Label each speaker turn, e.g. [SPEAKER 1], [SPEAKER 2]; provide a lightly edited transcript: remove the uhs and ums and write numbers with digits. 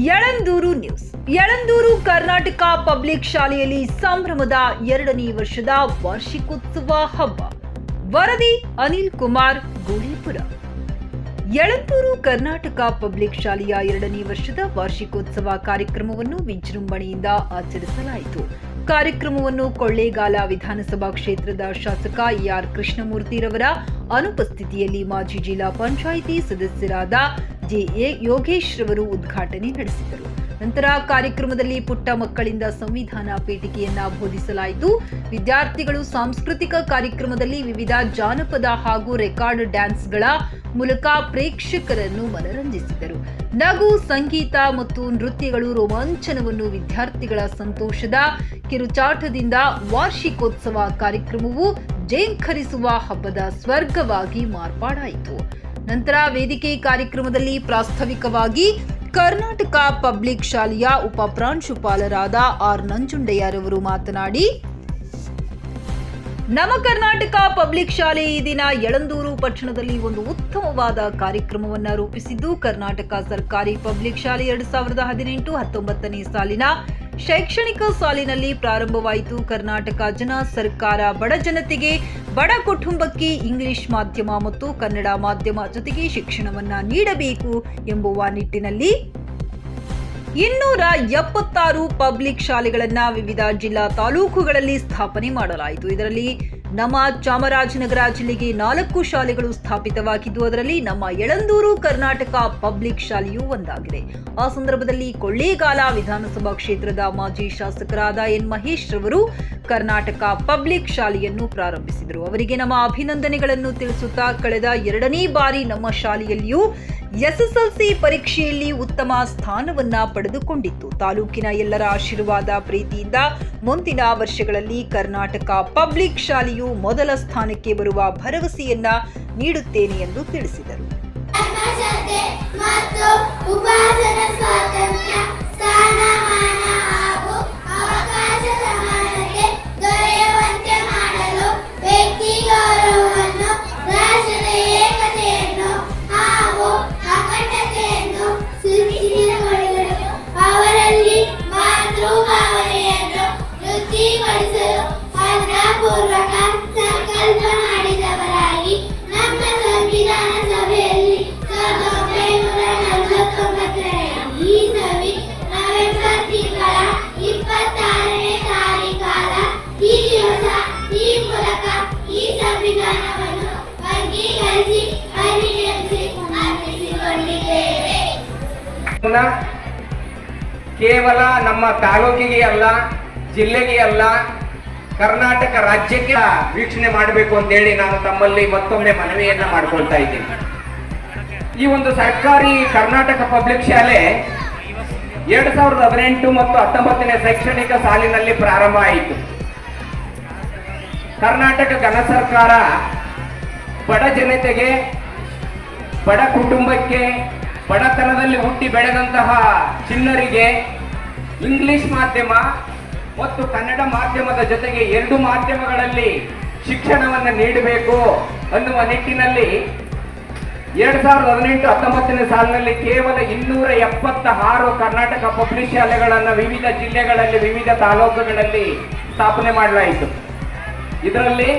[SPEAKER 1] Yelandur news. Yelandur Karnataka public ಶಾಲೆಯಲ್ಲಿ ಸಂಭ್ರಮದ 2ನೇ ವರ್ಷದ ವಾರ್ಷಿಕೋತ್ಸವ ಹಬ್ಬ. ವರದಿ ಅನಿಲ್ ಕುಮಾರ್ ಗೋಳಿಪುರ. ಯಳಂದೂರು ಕರ್ನಾಟಕ ಪಬ್ಲಿಕ್ ಶಾಲೆಯ 2ನೇ ವರ್ಷದ ವಾರ್ಷಿಕೋತ್ಸವ ಕಾರ್ಯಕ್ರಮವನ್ನು ವಿಜೃಂಭಣೆಯಿಂದ ಆಚರಿಸಲಾಯಿತು. ಕಾರ್ಯಕ್ರಮವನ್ನು ಕೊಳ್ಳೇಗಾಲ ವಿಧಾನಸಭಾ ಕ್ಷೇತ್ರದ ಶಾಸಕ ಎಆರ್ ಕೃಷ್ಣಮೂರ್ತಿರವರ ಅನುಪಸ್ಥಿತಿಯಲ್ಲಿ ಮಾಜಿ ಜಿಲ್ಲಾ ಪಂಚಾಯಿತಿ ಸದಸ್ಯರಾದ ಜೆಎ ಯೋಗೇಶ್ ರವರು ಉದ್ಘಾಟನೆ ನಡೆಸಿದರು. ನಂತರ ಕಾರ್ಯಕ್ರಮದಲ್ಲಿ ಪುಟ್ಟ ಮಕ್ಕಳಿಂದ ಸಂವಿಧಾನ ಪೀಠಿಕೆಯನ್ನ ಬೋಧಿಸಲಾಯಿತು. ವಿದ್ಯಾರ್ಥಿಗಳು ಸಾಂಸ್ಕೃತಿಕ ಕಾರ್ಯಕ್ರಮದಲ್ಲಿ ವಿವಿಧ ಜಾನಪದ ಹಾಗೂ ರೆಕಾರ್ಡ್ ಡ್ಯಾನ್ಸ್ಗಳ ಮೂಲಕ ಪ್ರೇಕ್ಷಕರನ್ನು ಮನರಂಜಿಸಿದರು. ನಗು, ಸಂಗೀತ ಮತ್ತು ನೃತ್ಯಗಳು ರೋಮಾಂಚನವನ್ನು ವಿದ್ಯಾರ್ಥಿಗಳ ಸಂತೋಷದ ಕಿರುಚಾಟದಿಂದ ವಾರ್ಷಿಕೋತ್ಸವ ಕಾರ್ಯಕ್ರಮವು ಜೇಂಖರಿಸುವ ಹಬ್ಬದ ಸ್ವರ್ಗವಾಗಿ ಮಾರ್ಪಾಡಾಯಿತು. ನಂತರ ವೇದಿಕೆ ಕಾರ್ಯಕ್ರಮದಲ್ಲಿ ಪ್ರಾಸ್ತಾವಿಕವಾಗಿ ಕರ್ನಾಟಕ ಪಬ್ಲಿಕ್ ಶಾಲೆಯ ಉಪ ಪ್ರಾಂಶುಪಾಲರಾದ ಆರ್ ನಂಜುಂಡಯ್ಯರವರು ಮಾತನಾಡಿ, ನಮ್ಮ ಕರ್ನಾಟಕ ಪಬ್ಲಿಕ್ ಶಾಲೆ ಈ ದಿನ ಯಳಂದೂರು ಪಟ್ಟಣದಲ್ಲಿ ಒಂದು ಉತ್ತಮವಾದ ಕಾರ್ಯಕ್ರಮವನ್ನು ರೂಪಿಸಿದ್ದು, ಕರ್ನಾಟಕ ಸರ್ಕಾರಿ ಪಬ್ಲಿಕ್ ಶಾಲೆ 2018-19ನೇ ಸಾಲಿನ ಶೈಕ್ಷಣಿಕ ಸಾಲಿನಲ್ಲಿ ಪ್ರಾರಂಭವಾಯಿತು. ಕರ್ನಾಟಕ ಸರ್ಕಾರ ಬಡ ಜನತೆಗೆ, ಬಡ ಕುಟುಂಬಕ್ಕೆ ಇಂಗ್ಲಿಷ್ ಮಾಧ್ಯಮ ಮತ್ತು ಕನ್ನಡ ಮಾಧ್ಯಮ ಜೊತೆಗೆ ಶಿಕ್ಷಣವನ್ನ ನೀಡಬೇಕು ಎಂಬುವ ನಿಟ್ಟಿನಲ್ಲಿ 276 ಪಬ್ಲಿಕ್ ಶಾಲೆಗಳನ್ನ ವಿವಿಧ ಜಿಲ್ಲಾ ತಾಲೂಕುಗಳಲ್ಲಿ ಸ್ಥಾಪನೆ ಮಾಡಲಾಯಿತು. ಇದರಲ್ಲಿ ನಮ್ಮ ಚಾಮರಾಜನಗರ ಜಿಲ್ಲೆಗೆ 4 ಶಾಲೆಗಳು ಸ್ಥಾಪಿತವಾಗಿದ್ದು, ಅದರಲ್ಲಿ ನಮ್ಮ ಯಳಂದೂರು ಕರ್ನಾಟಕ ಪಬ್ಲಿಕ್ ಶಾಲೆಯೂ ಒಂದಾಗಿದೆ. ಆ ಸಂದರ್ಭದಲ್ಲಿ ಕೊಳ್ಳೇಗಾಲ ವಿಧಾನಸಭಾ ಕ್ಷೇತ್ರದ ಮಾಜಿ ಶಾಸಕರಾದ ಎನ್ ಮಹೇಶ್ ರವರು ಕರ್ನಾಟಕ ಪಬ್ಲಿಕ್ ಶಾಲೆಯನ್ನು ಪ್ರಾರಂಭಿಸಿದರು. ಅವರಿಗೆ ನಮ್ಮ ಅಭಿನಂದನೆಗಳನ್ನು ತಿಳಿಸುತ್ತಾ, ಕಳೆದ 2ನೇ ಬಾರಿ ನಮ್ಮ ಶಾಲೆಯಲ್ಲಿಯೂ ಎಸ್ಎಸ್ಎಲ್ಸಿ ಪರೀಕ್ಷೆಯಲ್ಲಿ ಉತ್ತಮ ಸ್ಥಾನವನ್ನ ಪಡೆದುಕೊಂಡಿತ್ತು. ತಾಲೂಕಿನ ಎಲ್ಲರ ಆಶೀರ್ವಾದ, ಪ್ರೀತಿಯಿಂದ ಮುಂದಿನ ವರ್ಷಗಳಲ್ಲಿ ಕರ್ನಾಟಕ ಪಬ್ಲಿಕ್ ಶಾಲೆಯು ಮೊದಲ ಸ್ಥಾನಕ್ಕೆ ಬರುವ ಭರವಸೆಯನ್ನ ನೀಡುತ್ತೇನೆ ಎಂದು ತಿಳಿಸಿದರು.
[SPEAKER 2] ಸಂಕಲ್ಪ ಮಾಡಿದವರಾಗಿ ನಮ್ಮ ಸಂವಿಧಾನ ಸಭೆಯಲ್ಲಿ 1949 ಈ ಸಭೆ ನವೆಂಬರ್ ತಿಂಗಳ 26ನೇ ತಾರೀಖಾದ ಈ ದಿವಸ ಈ ಮೂಲಕ ಈ ಸಂವಿಧಾನವನ್ನು ಅಂಗೀಕರಿಸಿ ಅರ್ಪಿಸಿಕೊಂಡಿದ್ದೇವೆ.
[SPEAKER 3] ಕೇವಲ ನಮ್ಮ ತಾಲೂಕಿಗೆ ಅಲ್ಲ, ಜಿಲ್ಲೆಗೆ ಅಲ್ಲ, ಕರ್ನಾಟಕ ರಾಜ್ಯಕ್ಕೆ ವೀಕ್ಷಣೆ ಮಾಡಬೇಕು ಅಂತೇಳಿ ನಾನು ತಮ್ಮಲ್ಲಿ ಮತ್ತೊಮ್ಮೆ ಮನವಿಯನ್ನ ಮಾಡಿಕೊಳ್ತಾ ಇದ್ದೀನಿ. ಈ ಒಂದು ಸರ್ಕಾರಿ ಕರ್ನಾಟಕ ಪಬ್ಲಿಕ್ ಶಾಲೆ 2018 ಮತ್ತು 19ನೇ ಶೈಕ್ಷಣಿಕ ಸಾಲಿನಲ್ಲಿ ಪ್ರಾರಂಭ ಆಯಿತು. ಕರ್ನಾಟಕ ಸರ್ಕಾರ ಬಡ ಜನತೆಗೆ, ಬಡ ಕುಟುಂಬಕ್ಕೆ, ಬಡತನದಲ್ಲಿ ಹುಟ್ಟಿ ಬೆಳೆದಂತಹ ಚಿಣ್ಣರಿಗೆ ಇಂಗ್ಲಿಷ್ ಮಾಧ್ಯಮ ಮತ್ತು ಕನ್ನಡ ಮಾಧ್ಯಮದ ಜೊತೆಗೆ 2 ಮಾಧ್ಯಮಗಳಲ್ಲಿ ಶಿಕ್ಷಣವನ್ನು ನೀಡಬೇಕು ಅನ್ನುವ ನಿಟ್ಟಿನಲ್ಲಿ 2018-19ನೇ ಸಾಲಿನಲ್ಲಿ ಕೇವಲ 276 ಕರ್ನಾಟಕ ಪಬ್ಲಿಕ್ ಶಾಲೆಗಳನ್ನು ವಿವಿಧ ಜಿಲ್ಲೆಗಳಲ್ಲಿ, ವಿವಿಧ ತಾಲೂಕುಗಳಲ್ಲಿ ಸ್ಥಾಪನೆ ಮಾಡಲಾಯಿತು. ಇದರಲ್ಲಿ